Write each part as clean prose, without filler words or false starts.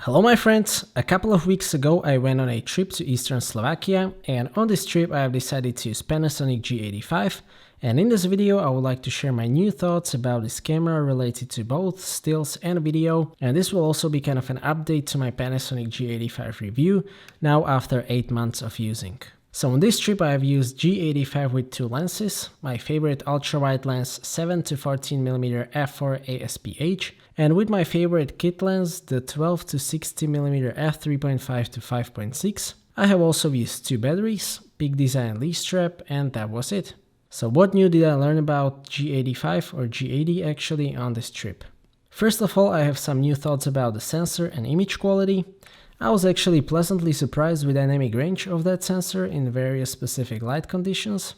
Hello my friends, a couple of weeks ago I went on a trip to Eastern Slovakia, and on this trip I have decided to use Panasonic G85, and in this video I would like to share my new thoughts about this camera related to both stills and video, and this will also be kind of an update to my Panasonic G85 review now after 8 months of using. So on this trip I have used G85 with two lenses, my favorite ultra-wide lens 7-14mm f4 ASPH, and with my favorite kit lens, the 12-60mm f3.5 to 5.6. I have also used two batteries, big design leaf strap, and that was it. So what new did I learn about G85 or G80 actually on this trip? First of all, I have some new thoughts about the sensor and image quality. I was actually pleasantly surprised with the dynamic range of that sensor in various specific light conditions.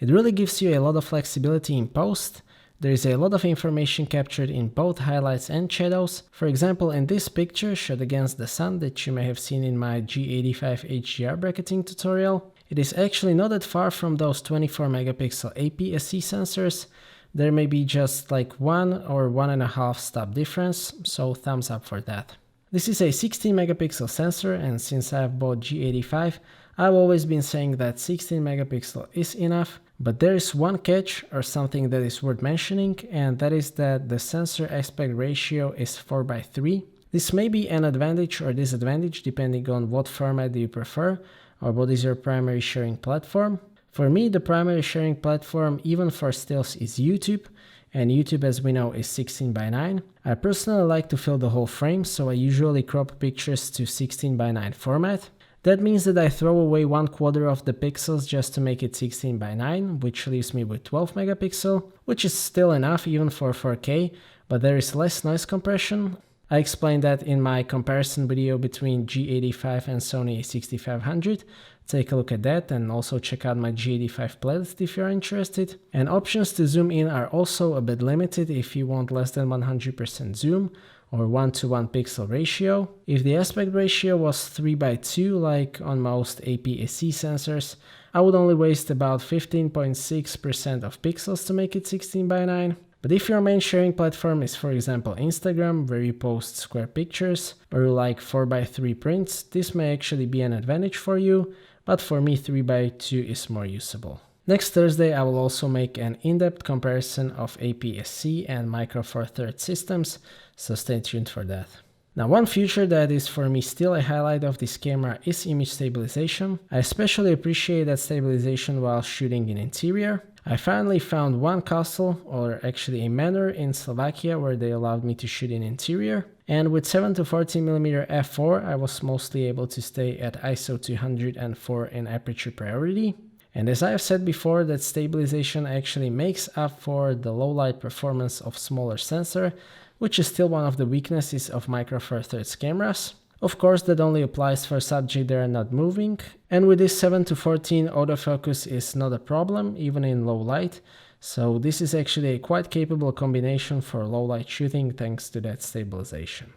It really gives you a lot of flexibility in post. There is a lot of information captured in both highlights and shadows. For example, in this picture shot against the sun that you may have seen in my G85 HDR bracketing tutorial, it is actually not that far from those 24 megapixel APS-C sensors. There may be just like 1 or 1.5 stop difference, so thumbs up for that. This is a 16 megapixel sensor, and since I've bought G85, I've always been saying that 16 megapixel is enough, but there is one catch or something that is worth mentioning, and that is that the sensor aspect ratio is 4:3. This may be an advantage or disadvantage depending on what format do you prefer or what is your primary sharing platform. For me, the primary sharing platform even for stills is YouTube, and YouTube, as we know, is 16:9. I personally like to fill the whole frame, so I usually crop pictures to 16:9 format. That means that I throw away 1/4 of the pixels just to make it 16:9, which leaves me with 12 megapixel, which is still enough even for 4K, but there is less noise compression. I explained that in my comparison video between G85 and Sony A6500. Take a look at that and also check out my G85 playlist if you're interested. And options to zoom in are also a bit limited if you want less than 100% zoom or 1:1 pixel ratio. If the aspect ratio was 3:2 like on most APS-C sensors, I would only waste about 15.6% of pixels to make it 16:9. But if your main sharing platform is, for example, Instagram, where you post square pictures, or you like 4:3 prints, this may actually be an advantage for you, but for me 3:2 is more usable. Next Thursday I will also make an in-depth comparison of APS-C and Micro Four Thirds systems, so stay tuned for that. Now, one feature that is for me still a highlight of this camera is image stabilization. I especially appreciate that stabilization while shooting in interior. I finally found one castle, or actually a manor in Slovakia, where they allowed me to shoot in interior. And with 7-14mm f4, I was mostly able to stay at ISO 204 in aperture priority. And as I have said before, that stabilization actually makes up for the low light performance of smaller sensor, which is still one of the weaknesses of Micro Four Thirds cameras. Of course, that only applies for subjects that are not moving, and with this 7-14 autofocus is not a problem even in low light, so this is actually a quite capable combination for low light shooting thanks to that stabilization.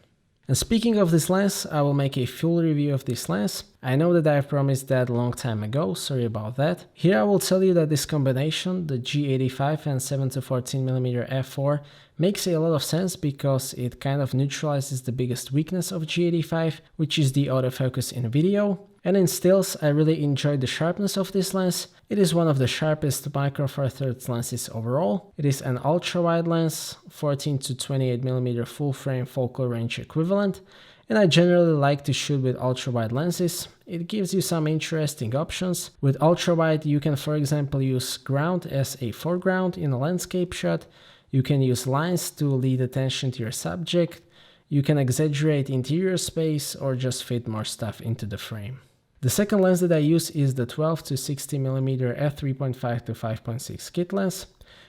And speaking of this lens, I will make a full review of this lens. I know that I have promised that a long time ago, sorry about that. Here I will tell you that this combination, the G85 and 7-14mm f4, makes a lot of sense because it kind of neutralizes the biggest weakness of G85, which is the autofocus in video. And in stills, I really enjoyed the sharpness of this lens. It is one of the sharpest Micro Four Thirds lenses overall. It is an ultra-wide lens, 14-28mm full frame focal range equivalent, and I generally like to shoot with ultra-wide lenses. It gives you some interesting options. With ultra-wide, you can, for example, use ground as a foreground in a landscape shot. You can use lines to lead attention to your subject. You can exaggerate interior space or just fit more stuff into the frame. The second lens that I use is the 12-60mm f3.5 to 5.6 kit lens.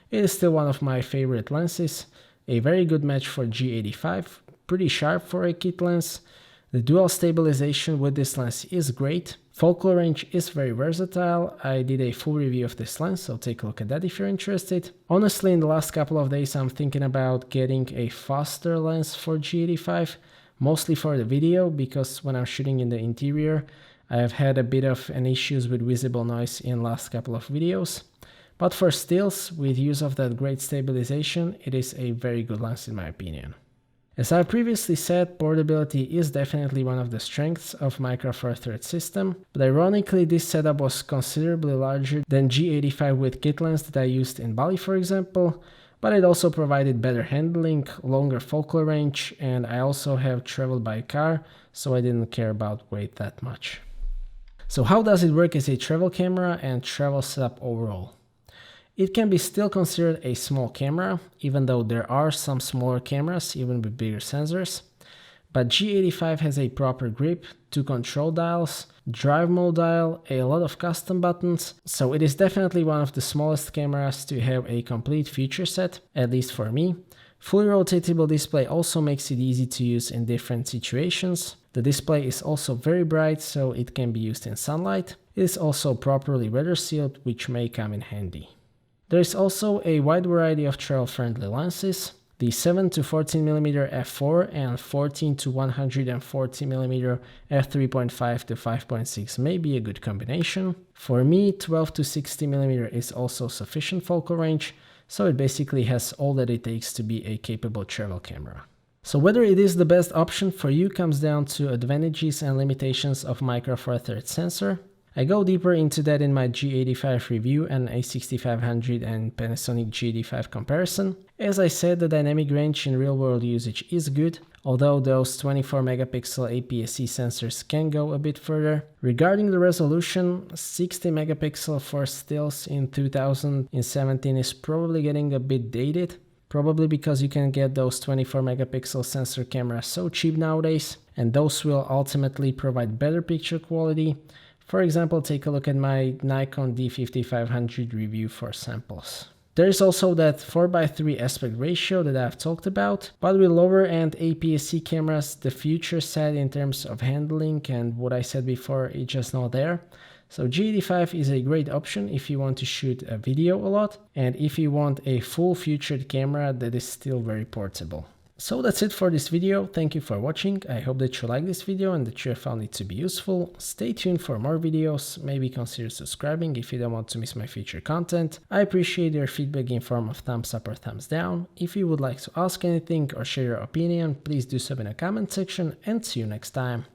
It is still one of my favorite lenses, a very good match for G85, pretty sharp for a kit lens. The dual stabilization with this lens is great. Focal range is very versatile. I did a full review of this lens, so take a look at that if you're interested. Honestly, in the last couple of days I'm thinking about getting a faster lens for G85, mostly for the video, because when I'm shooting in the interior, I have had a bit of an issues with visible noise in last couple of videos. But for stills, with use of that great stabilization, it is a very good lens in my opinion. As I previously said, portability is definitely one of the strengths of Micro Four Thirds system, but ironically this setup was considerably larger than G85 with kit lens that I used in Bali for example, but it also provided better handling, longer focal range, and I also have traveled by car, so I didn't care about weight that much. So how does it work as a travel camera and travel setup overall? It can be still considered a small camera, even though there are some smaller cameras even with bigger sensors. But G85 has a proper grip, 2 control dials, drive mode dial, a lot of custom buttons, so it is definitely one of the smallest cameras to have a complete feature set, at least for me. Fully rotatable display also makes it easy to use in different situations. The display is also very bright, so it can be used in sunlight. It is also properly weather sealed, which may come in handy. There is also a wide variety of travel-friendly lenses. The 7-14mm f4 and 14-140mm f3.5 to 5.6 may be a good combination. For me, 12-60mm is also sufficient focal range, so it basically has all that it takes to be a capable travel camera. So whether it is the best option for you comes down to advantages and limitations of Micro Four Thirds sensor. I go deeper into that in my G85 review and A6500 and Panasonic G85 comparison. As I said, the dynamic range in real-world usage is good, although those 24-megapixel APS-C sensors can go a bit further. Regarding the resolution, 60-megapixel for stills in 2017 is probably getting a bit dated, probably because you can get those 24-megapixel sensor cameras so cheap nowadays, and those will ultimately provide better picture quality. For example, take a look at my Nikon D5500 review for samples. There is also that 4:3 aspect ratio that I've talked about, but with lower end APS-C cameras, the future set in terms of handling and what I said before is just not there. So G85 is a great option if you want to shoot a video a lot, and if you want a full featured camera that is still very portable. So that's it for this video. Thank you for watching. I hope that you liked this video and that you found it to be useful. Stay tuned for more videos. Maybe consider subscribing if you don't want to miss my future content. I appreciate your feedback in form of thumbs up or thumbs down. If you would like to ask anything or share your opinion, please do so in the comment section, and see you next time.